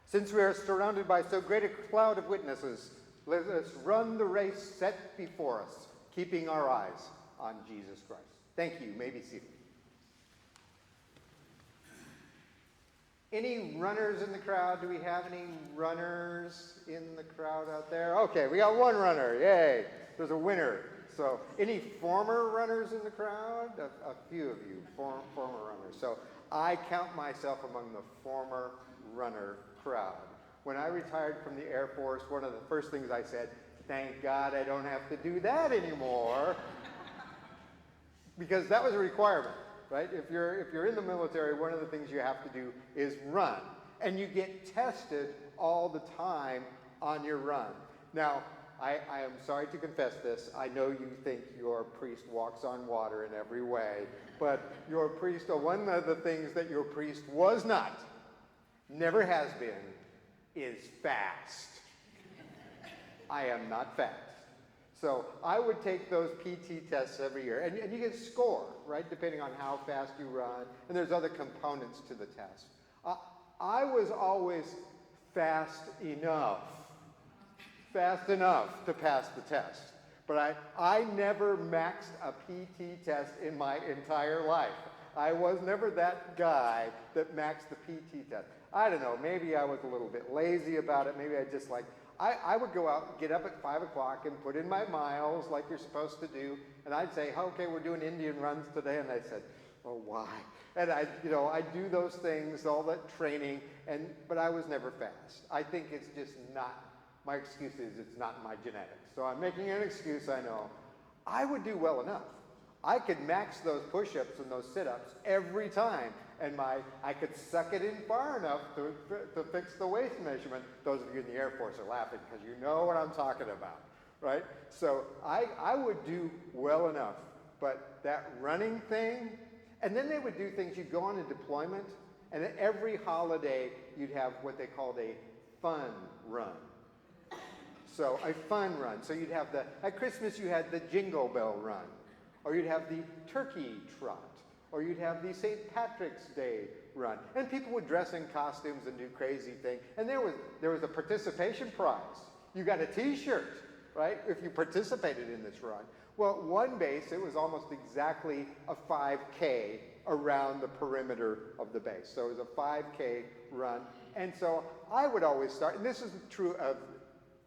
Since we are surrounded by so great a cloud of witnesses, let us run the race set before us, keeping our eyes on Jesus Christ. Thank you. You may be seated. Any runners in the crowd? Do we have any runners in the crowd out there? Okay, we got one runner. Yay. There's a winner. So any former runners in the crowd? A few of you, former runners. So I count myself among the former runner crowd. When I retired from the Air Force, one of the first things I said, thank God I don't have to do that anymore. Because that was a requirement, right? If you're in the military, one of the things you have to do is run. And you get tested all the time on your run. Now, I am sorry to confess this. I know you think your priest walks on water in every way, but your priest, one of the things that your priest was not, never has been, is fast. I am not fast. So I would take those PT tests every year, and you get a score, right, depending on how fast you run, and there's other components to the test. I was always fast enough to pass the test. But I never maxed a PT test in my entire life. I was never that guy that maxed the PT test. I don't know, maybe I was a little bit lazy about it. Maybe I just I would go out, get up at 5 o'clock and put in my miles like you're supposed to do. And I'd say, okay, we're doing Indian runs today. And I said, oh, why? And I do those things, all that training, but I was never fast. I think it's just not. My excuse is it's not in my genetics. So I'm making an excuse, I know. I would do well enough. I could max those push-ups and those sit-ups every time. And I could suck it in far enough to fix the waist measurement. Those of you in the Air Force are laughing because you know what I'm talking about, right? So I would do well enough. But that running thing, and then they would do things, you'd go on a deployment, and at every holiday you'd have what they called a fun run. So a fun run. So you'd have at Christmas you had the Jingle Bell run, or you'd have the Turkey Trot, or you'd have the St. Patrick's Day run. And people would dress in costumes and do crazy things. And there was a participation prize. You got a t-shirt, right, if you participated in this run. Well, one base, it was almost exactly a 5K around the perimeter of the base. So it was a 5K run. And so I would always start, and this is true of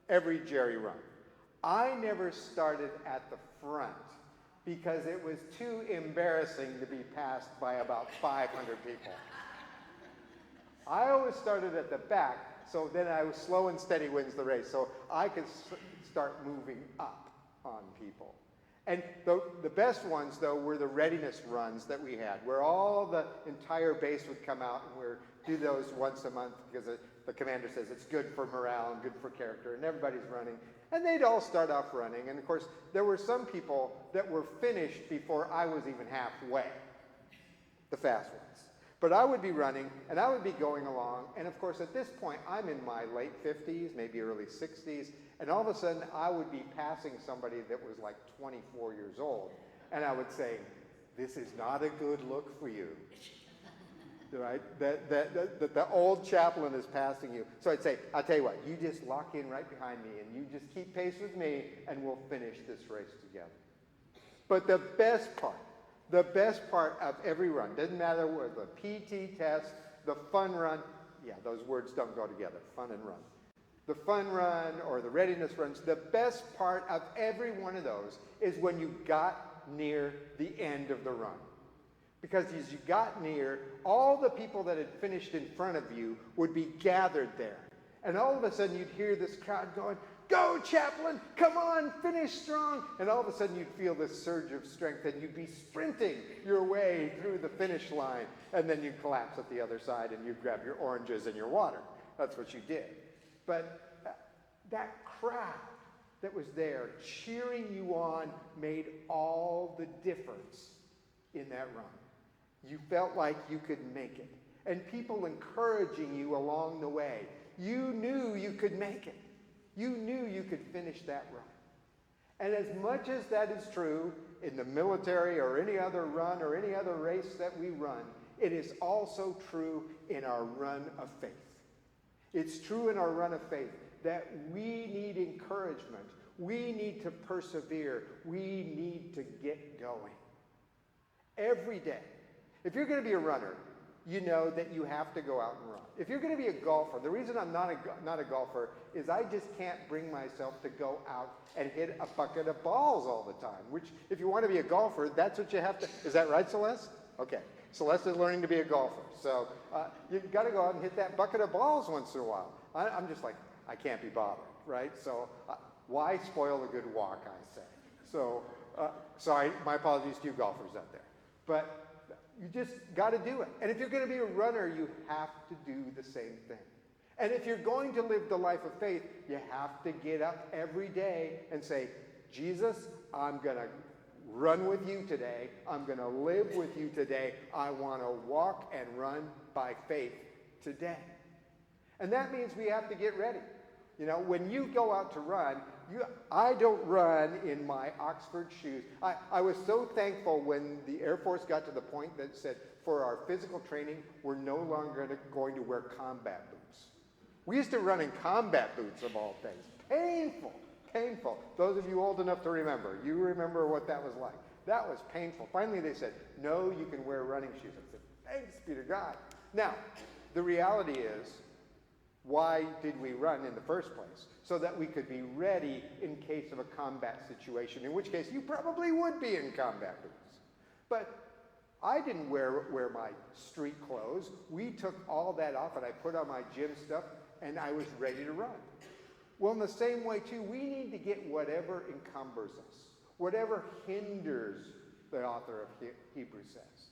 every Jerry run. I never started at the front because it was too embarrassing to be passed by about 500 people. I always started at the back, so then I was slow and steady wins the race. So I could start moving up on people. And the best ones, though, were the readiness runs that we had, where all the entire base would come out, and we'd do those once a month because the commander says it's good for morale and good for character, and everybody's running. And they'd all start off running. And, of course, there were some people that were finished before I was even halfway, the fast ones. But I would be running, and I would be going along. And, of course, at this point, I'm in my late 50s, maybe early 60s. And all of a sudden, I would be passing somebody that was like 24 years old. And I would say, this is not a good look for you. Right? That the old chaplain is passing you. So I'd say, I'll tell you what, you just lock in right behind me, and you just keep pace with me, and we'll finish this race together. But the best part of every run, doesn't matter whether the PT test, the fun run, yeah, those words don't go together, fun and run. The fun run or the readiness runs, the best part of every one of those is when you got near the end of the run. Because as you got near, all the people that had finished in front of you would be gathered there. And all of a sudden you'd hear this crowd going, go, chaplain, come on, finish strong. And all of a sudden you'd feel this surge of strength and you'd be sprinting your way through the finish line. And then you'd collapse at the other side and you'd grab your oranges and your water. That's what you did. But that crowd that was there cheering you on made all the difference in that run. You felt like you could make it. And people encouraging you along the way. You knew you could make it. You knew you could finish that run. And as much as that is true in the military or any other run or any other race that we run, it is also true in our run of faith. It's true in our run of faith that we need encouragement. We need to persevere. We need to get going. Every day. If you're going to be a runner, you know that you have to go out and run. If you're going to be a golfer, the reason I'm not a golfer is I just can't bring myself to go out and hit a bucket of balls all the time, which if you want to be a golfer, that's what you have to. Is that right, Celeste? Okay. Celeste is learning to be a golfer. So you've got to go out and hit that bucket of balls once in a while. I'm just like, I can't be bothered, right? So why spoil a good walk, I say. So sorry, my apologies to you golfers out there. But you just got to do it. And if you're going to be a runner, you have to do the same thing. And if you're going to live the life of faith, you have to get up every day and say, Jesus, I'm going to run with you today. I'm going to live with you today. I want to walk and run by faith today. And that means we have to get ready. You know, when you go out to run, I don't run in my Oxford shoes. I was so thankful when the Air Force got to the point that said, for our physical training, we're no longer going to wear combat boots. We used to run in combat boots of all things. Painful, painful. Those of you old enough to remember, you remember what that was like. That was painful. Finally, they said, no, you can wear running shoes. I said, thanks be to God. Now, the reality is, why did we run in the first place? So that we could be ready in case of a combat situation, in which case you probably would be in combat boots. But I didn't wear my street clothes. We took all that off and I put on my gym stuff and I was ready to run. Well, in the same way too, we need to get whatever encumbers us, whatever hinders, the author of Hebrews says.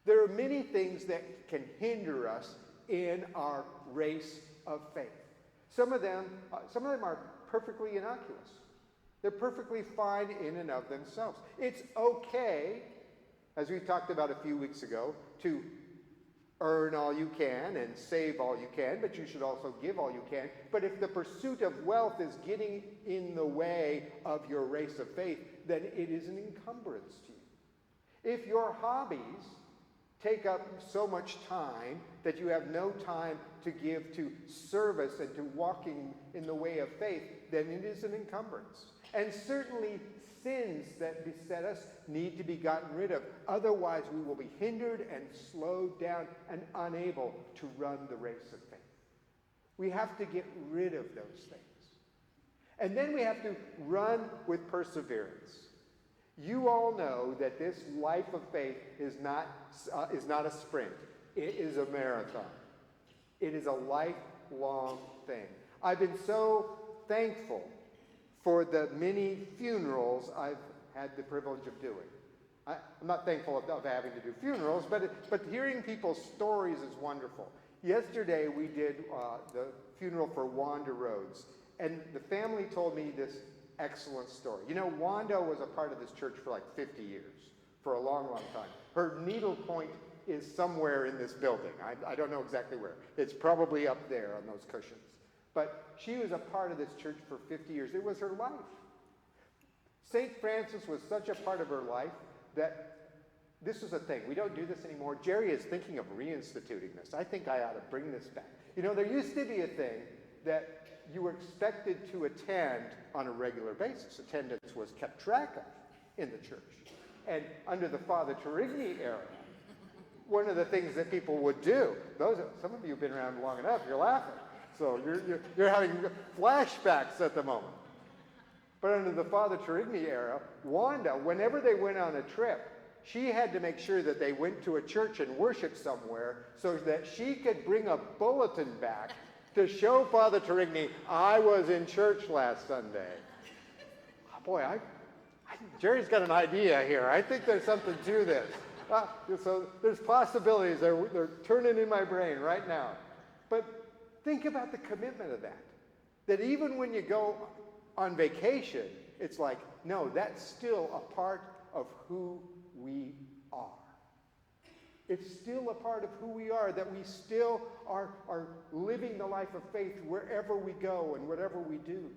There are many things that can hinder us in our race of faith. Some of them are perfectly innocuous. They're perfectly fine in and of themselves. It's okay, as we talked about a few weeks ago, to earn all you can and save all you can, but you should also give all you can. But if the pursuit of wealth is getting in the way of your race of faith, then it is an encumbrance to you. If your hobbies take up so much time that you have no time to give to service and to walking in the way of faith, then it is an encumbrance. And certainly sins that beset us need to be gotten rid of. Otherwise, we will be hindered and slowed down and unable to run the race of faith. We have to get rid of those things. And then we have to run with perseverance. You all know that this life of faith is not a sprint. It is a marathon. It is a lifelong thing. I've been so thankful for the many funerals I've had the privilege of doing. I'm not thankful of having to do funerals, but hearing people's stories is wonderful. Yesterday we did the funeral for Wanda Rhodes, and the family told me this excellent story. You know, Wanda was a part of this church for like 50 years, for a long, long time. Her needle point is somewhere in this building. I don't know exactly where. It's probably up there on those cushions. But she was a part of this church for 50 years. It was her life. St. Francis was such a part of her life that this was a thing. We don't do this anymore. Jerry is thinking of reinstituting this. I think I ought to bring this back. You know, there used to be a thing that you were expected to attend on a regular basis. Attendance was kept track of in the church. And under the Father Torigny era, one of the things that people would do, some of you have been around long enough, you're laughing. So you're having flashbacks at the moment. But under the Father Torigny era, Wanda, whenever they went on a trip, she had to make sure that they went to a church and worshiped somewhere so that she could bring a bulletin back to show Father Torigny, I was in church last Sunday. Oh, boy, Jerry's got an idea here. I think there's something to this. So there's possibilities. They're turning in my brain right now. But think about the commitment of that. That even when you go on vacation, it's like, no, that's still a part of who we are. It's still a part of who we are, that we still are living the life of faith wherever we go and whatever we do.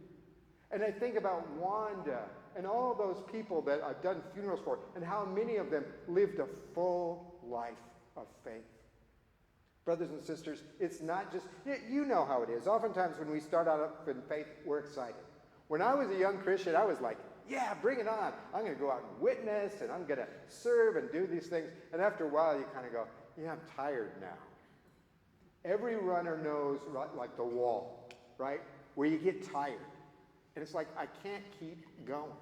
And I think about Wanda and all those people that I've done funerals for and how many of them lived a full life of faith. Brothers and sisters, it's not just, you know how it is. Oftentimes when we start out in faith, we're excited. When I was a young Christian, I was like, yeah, bring it on. I'm going to go out and witness, and I'm going to serve and do these things. And after a while, you kind of go, yeah, I'm tired now. Every runner knows, like the wall, right, where you get tired. And it's like, I can't keep going.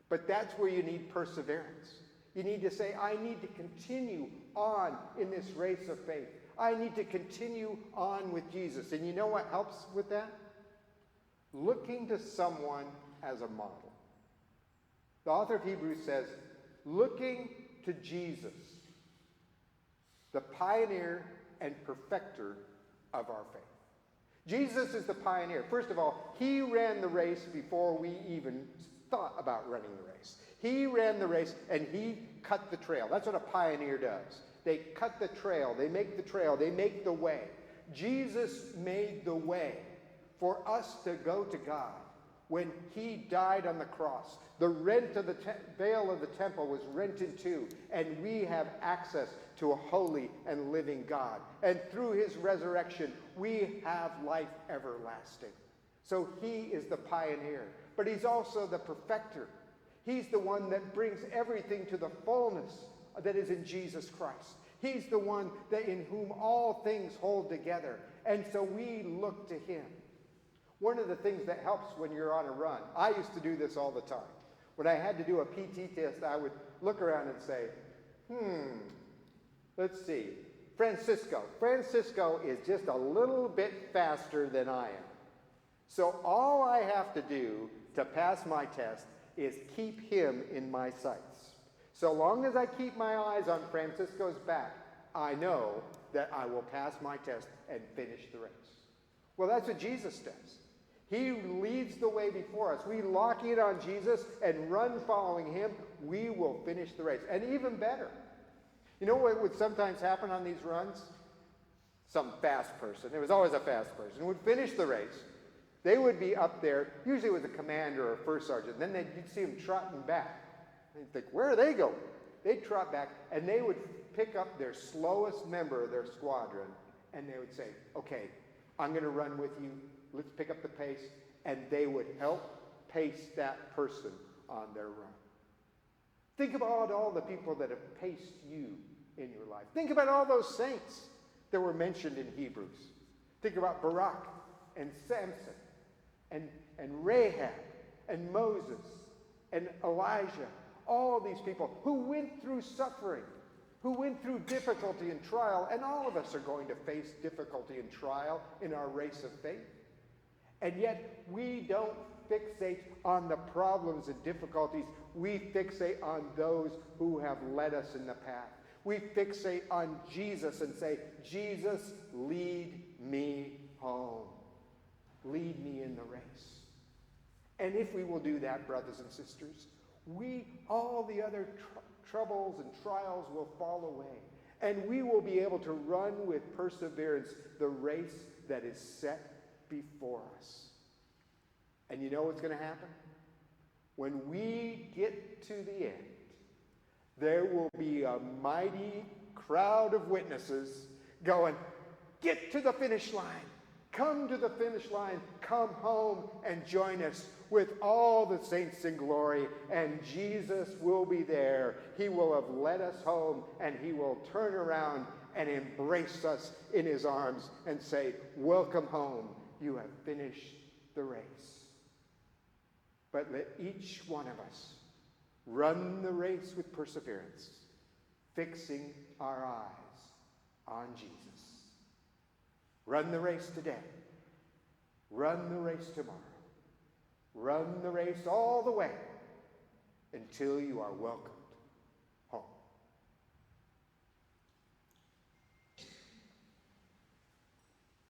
But that's where you need perseverance. You need to say, I need to continue on in this race of faith. I need to continue on with Jesus. And you know what helps with that? Looking to someone as a model. The author of Hebrews says, looking to Jesus, the pioneer and perfecter of our faith. Jesus is the pioneer. First of all, he ran the race before we even thought about running the race. He ran the race and he cut the trail. That's what a pioneer does. They cut the trail. They make the trail. They make the way. Jesus made the way for us to go to God when he died on the cross. The rent of the veil of the temple was rent in two, and we have access to a holy and living God. And through his resurrection, we have life everlasting. So he is the pioneer, but he's also the perfecter. He's the one that brings everything to the fullness that is in Jesus Christ. He's the one that in whom all things hold together. And so we look to him. One of the things that helps when you're on a run, I used to do this all the time. When I had to do a PT test, I would look around and say, let's see, Francisco. Francisco is just a little bit faster than I am. So all I have to do to pass my test is keep him in my sights. So long as I keep my eyes on Francisco's back, I know that I will pass my test and finish the race. Well, that's what Jesus does. He leads the way before us. We lock in on Jesus and run following him. We will finish the race. And even better, you know what would sometimes happen on these runs? Some fast person, there was always a fast person, would finish the race. They would be up there, usually with a commander or a first sergeant. Then you'd see them trotting back. And you'd think, where are they going? They'd trot back, and they would pick up their slowest member of their squadron, and they would say, okay, I'm going to run with you. Let's pick up the pace. And they would help pace that person on their run. Think about all the people that have paced you in your life. Think about all those saints that were mentioned in Hebrews. Think about Barak and Samson and Rahab and Moses and Elijah. All these people who went through suffering, who went through difficulty and trial, and all of us are going to face difficulty and trial in our race of faith. And yet, we don't fixate on the problems and difficulties. We fixate on those who have led us in the path. We fixate on Jesus and say, Jesus, lead me home. Lead me in the race. And if we will do that, brothers and sisters, all the other troubles and trials will fall away. And we will be able to run with perseverance the race that is set before us. And you know what's going to happen? When we get to the end, there will be a mighty crowd of witnesses going, get to the finish line. Come to the finish line. Come home and join us with all the saints in glory. And Jesus will be there. He will have led us home, and he will turn around and embrace us in his arms and say, welcome home. You have finished the race. But let each one of us run the race with perseverance, fixing our eyes on Jesus. Run the race today. Run the race tomorrow. Run the race all the way until you are welcome